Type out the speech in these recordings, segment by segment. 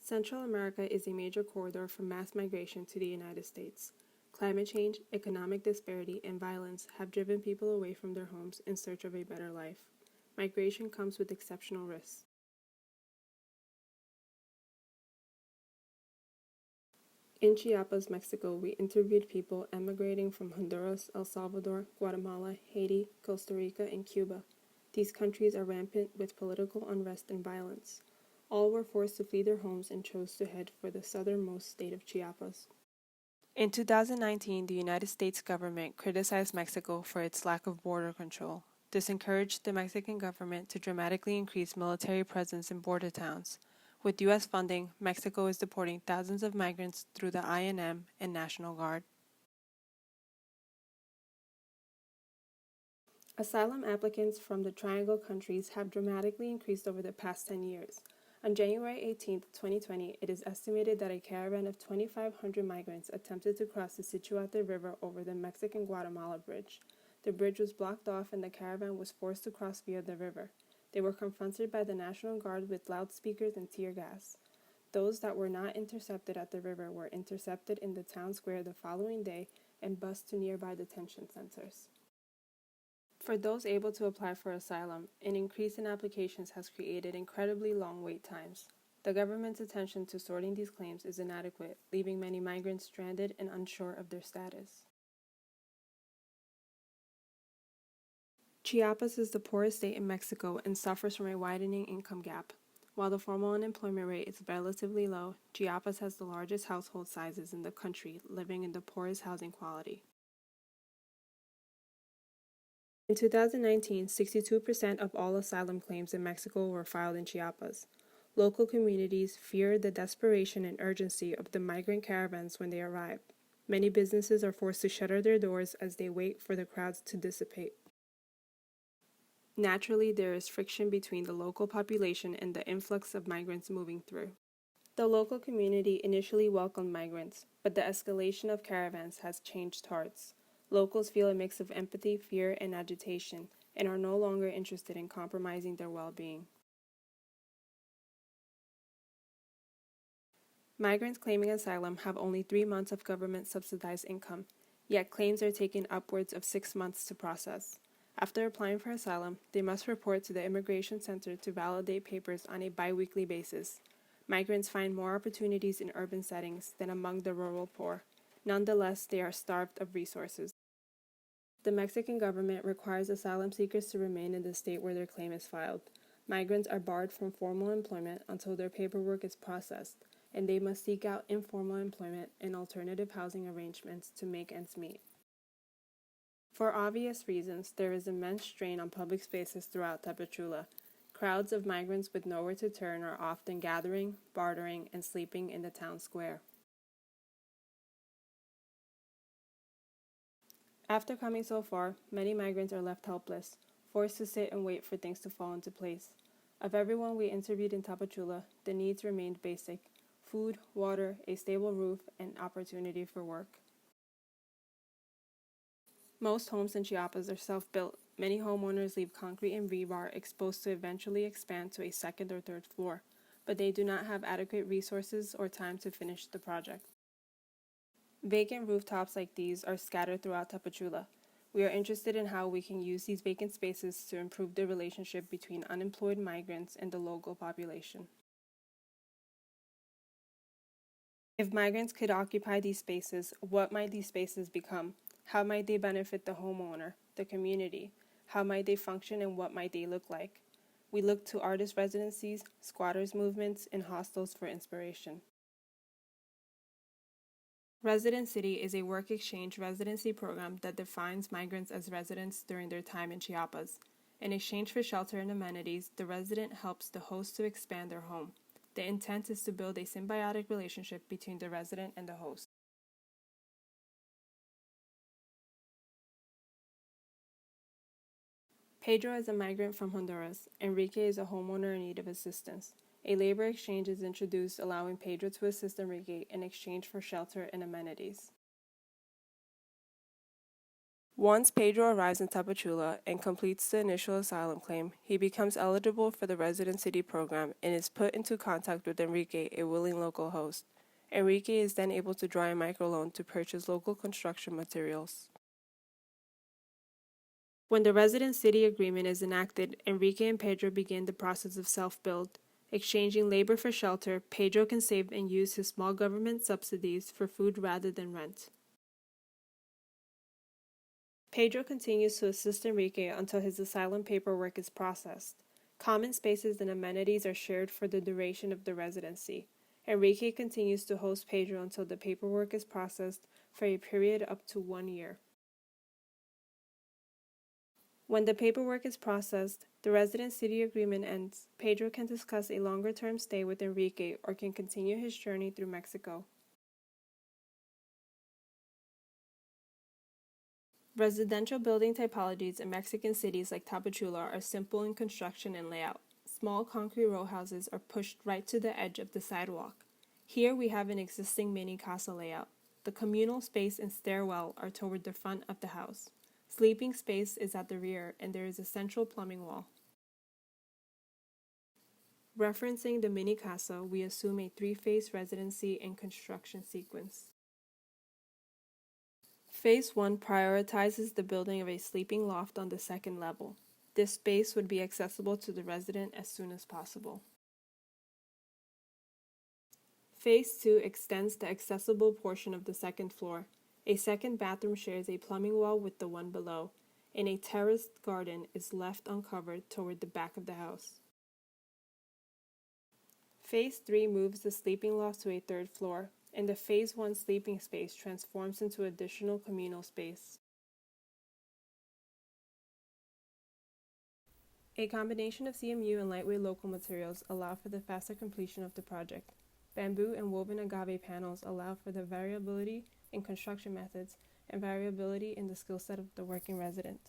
Central America is a major corridor for mass migration to the United States. Climate change, economic disparity, and violence have driven people away from their homes in search of a better life. Migration comes with exceptional risks. In Chiapas, Mexico, we interviewed people emigrating from Honduras, El Salvador, Guatemala, Haiti, Costa Rica, and Cuba. These countries are rampant with political unrest and violence. All were forced to flee their homes and chose to head for the southernmost state of Chiapas. In 2019, the United States government criticized Mexico for its lack of border control. This encouraged the Mexican government to dramatically increase military presence in border towns. With U.S. funding, Mexico is deporting thousands of migrants through the INM and National Guard. Asylum applicants from the Triangle countries have dramatically increased over the past 10 years. On January 18, 2020, it is estimated that a caravan of 2,500 migrants attempted to cross the Situate River over the Mexican-Guatemala bridge. The bridge was blocked off and the caravan was forced to cross via the river. They were confronted by the National Guard with loudspeakers and tear gas. Those that were not intercepted at the river were intercepted in the town square the following day and bused to nearby detention centers. For those able to apply for asylum, an increase in applications has created incredibly long wait times. The government's attention to sorting these claims is inadequate, leaving many migrants stranded and unsure of their status. Chiapas is the poorest state in Mexico and suffers from a widening income gap. While the formal unemployment rate is relatively low, Chiapas has the largest household sizes in the country, living in the poorest housing quality. In 2019, 62% of all asylum claims in Mexico were filed in Chiapas. Local communities fear the desperation and urgency of the migrant caravans when they arrive. Many businesses are forced to shutter their doors as they wait for the crowds to dissipate. Naturally, there is friction between the local population and the influx of migrants moving through. The local community initially welcomed migrants, but the escalation of caravans has changed hearts. Locals feel a mix of empathy, fear, and agitation, and are no longer interested in compromising their well-being. Migrants claiming asylum have only 3 months of government-subsidized income, yet claims are taking upwards of 6 months to process. After applying for asylum, they must report to the immigration center to validate papers on a bi-weekly basis. Migrants find more opportunities in urban settings than among the rural poor. Nonetheless, they are starved of resources. The Mexican government requires asylum seekers to remain in the state where their claim is filed. Migrants are barred from formal employment until their paperwork is processed, and they must seek out informal employment and alternative housing arrangements to make ends meet. For obvious reasons, there is immense strain on public spaces throughout Tapachula. Crowds of migrants with nowhere to turn are often gathering, bartering, and sleeping in the town square. After coming so far, many migrants are left helpless, forced to sit and wait for things to fall into place. Of everyone we interviewed in Tapachula, the needs remained basic: food, water, a stable roof, and opportunity for work. Most homes in Chiapas are self-built. Many homeowners leave concrete and rebar exposed to eventually expand to a second or third floor, but they do not have adequate resources or time to finish the project. Vacant rooftops like these are scattered throughout Tapachula. We are interested in how we can use these vacant spaces to improve the relationship between unemployed migrants and the local population. If migrants could occupy these spaces, what might these spaces become? How might they benefit the homeowner, the community? How might they function and what might they look like? We look to artist residencies, squatters movements, and hostels for inspiration. Residen-City is a work exchange residency program that defines migrants as residents during their time in Chiapas. In exchange for shelter and amenities, the resident helps the host to expand their home. The intent is to build a symbiotic relationship between the resident and the host. Pedro is a migrant from Honduras. Enrique is a homeowner in need of assistance. A labor exchange is introduced, allowing Pedro to assist Enrique in exchange for shelter and amenities. Once Pedro arrives in Tapachula and completes the initial asylum claim, he becomes eligible for the Resident-City program and is put into contact with Enrique, a willing local host. Enrique is then able to draw a microloan to purchase local construction materials. When the Resident-City agreement is enacted, Enrique and Pedro begin the process of self-build. Exchanging labor for shelter, Pedro can save and use his small government subsidies for food rather than rent. Pedro continues to assist Enrique until his asylum paperwork is processed. Common spaces and amenities are shared for the duration of the residency. Enrique continues to host Pedro until the paperwork is processed for a period up to 1 year. When the paperwork is processed, the Resident-City agreement ends. Pedro can discuss a longer-term stay with Enrique or can continue his journey through Mexico. Residential building typologies in Mexican cities like Tapachula are simple in construction and layout. Small concrete row houses are pushed right to the edge of the sidewalk. Here we have an existing mini casa layout. The communal space and stairwell are toward the front of the house. Sleeping space is at the rear, and there is a central plumbing wall. Referencing the mini casa, we assume a three-phase residency and construction sequence. Phase 1 prioritizes the building of a sleeping loft on the second level. This space would be accessible to the resident as soon as possible. Phase 2 extends the accessible portion of the second floor. A second bathroom shares a plumbing wall with the one below, and a terraced garden is left uncovered toward the back of the house. Phase 3 moves the sleeping loft to a third floor, and the Phase 1 sleeping space transforms into additional communal space. A combination of CMU and lightweight local materials allow for the faster completion of the project. Bamboo and woven agave panels allow for the variability in construction methods and variability in the skill set of the working resident.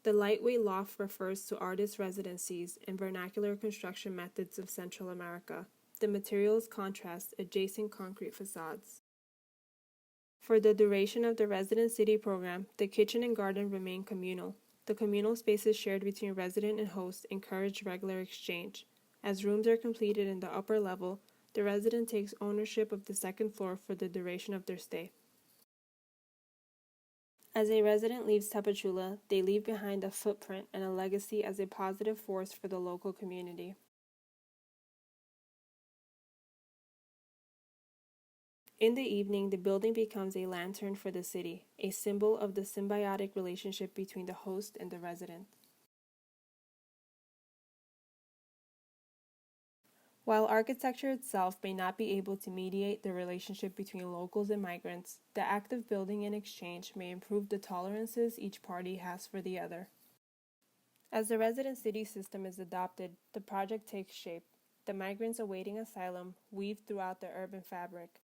The lightweight loft refers to artist residencies and vernacular construction methods of Central America. The materials contrast adjacent concrete facades. For the duration of the Resident-City program, the kitchen and garden remain communal. The communal spaces shared between resident and host encourage regular exchange. As rooms are completed in the upper level, the resident takes ownership of the second floor for the duration of their stay. As a resident leaves Tapachula, they leave behind a footprint and a legacy as a positive force for the local community. In the evening, the building becomes a lantern for the city, a symbol of the symbiotic relationship between the host and the resident. While architecture itself may not be able to mediate the relationship between locals and migrants, the act of building in exchange may improve the tolerances each party has for the other. As the resident-city system is adopted, the project takes shape. The migrants awaiting asylum weave throughout the urban fabric.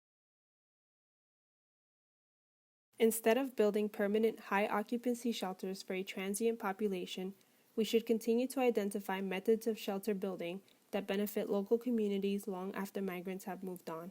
Instead of building permanent high-occupancy shelters for a transient population, we should continue to identify methods of shelter building that benefit local communities long after migrants have moved on.